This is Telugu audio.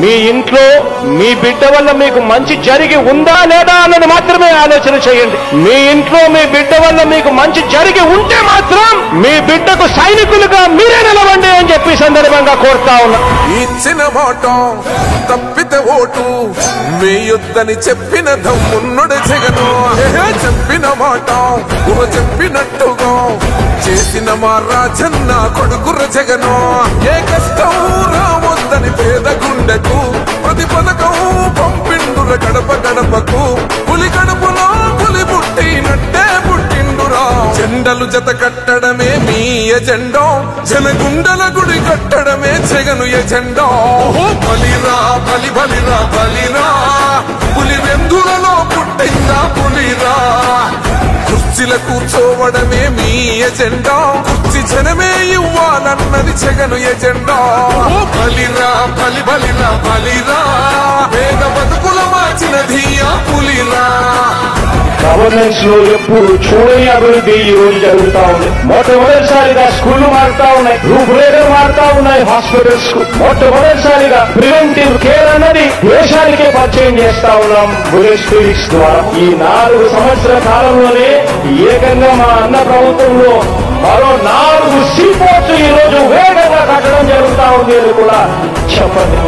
మీ ఇంట్లో మీ బిడ్డ వల్ల మీకు మంచి జరిగి ఉందా లేదా అన్నది మాత్రమే ఆలోచన చేయండి. మీ ఇంట్లో మీ బిడ్డ వల్ల మీకు మంచి జరిగి ఉంటే మాత్రం మీ బిడ్డకు సైనికులుగా మీరే నిలవండి అని చెప్పి సందర్భంగా కోరుతా ఉన్నా. ఇచ్చిన మాట తప్పితే ఓటు మీ యుద్ధని చెప్పిన దమ్మున్నడు జగను. చెప్పిన మాట చెప్పినట్టుగా చేసిన మా రాజన్న కొడుకుర జగను. ఏ కష్టం రావద్దని పేద గుండెకు ప్రతి పథకం పంపిండుర గడప గడపకు. పులి గడపలో పులి పుట్టినట్టే పుట్టిండురా. జెండలు జత కట్టడమే మీ ఎజెండా, జనగుండల గుడి కట్టడమే జగను ఎజెండా. బలిరా బలి బలిరా బలిరా, పులి వెందులలో పుట్టిందా పులిరా. కుర్చీల కూర్చోవడమే మీ ఎజెండా, కుర్చీ జనమే ఇవ్వాలన్నది జగను ఎజెండా. బలిరా బలి బలిరా బలిరా, పేద బతుకుల మార్చినది ఆ పులిరా. గవర్నెన్స్ లో ఎప్పుడు చూడని అభివృద్ధి ఈ రోజు జరుగుతా ఉంది. మొట్టమొదటిసారిగా స్కూళ్లు మారుతా ఉన్నాయి, రూపురేఖలు మారుతా ఉన్నాయి. హాస్పిటల్స్ కు మొట్టమొదటిసారిగా ప్రివెంటివ్ కేర్ అన్నది దేశానికే పరిచయం చేస్తా ఉన్నాం బుల్లెట్ క్లినిక్స్ ద్వారా. ఈ 4 సంవత్సరాల కాలంలోనే ఏకంగా మా అన్న ప్రభుత్వంలో మరో 4 సీపోర్ట్స్ ఈ రోజు వేగంగా కట్టడం జరుగుతా ఉంది అని కూడా చెప్పండి.